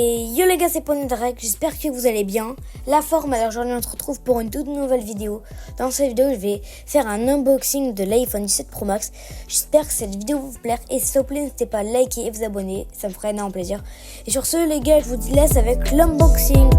Et yo les gars, c'est Ponedrek, j'espère que vous allez bien. La forme, alors aujourd'hui on se retrouve pour une toute nouvelle vidéo. Dans cette vidéo, je vais faire un unboxing de l'iPhone 17 Pro Max. J'espère que cette vidéo vous plaire et s'il vous plaît, n'hésitez pas à liker et vous abonner, ça me ferait énormément plaisir. Et sur ce les gars, je vous laisse avec l'unboxing.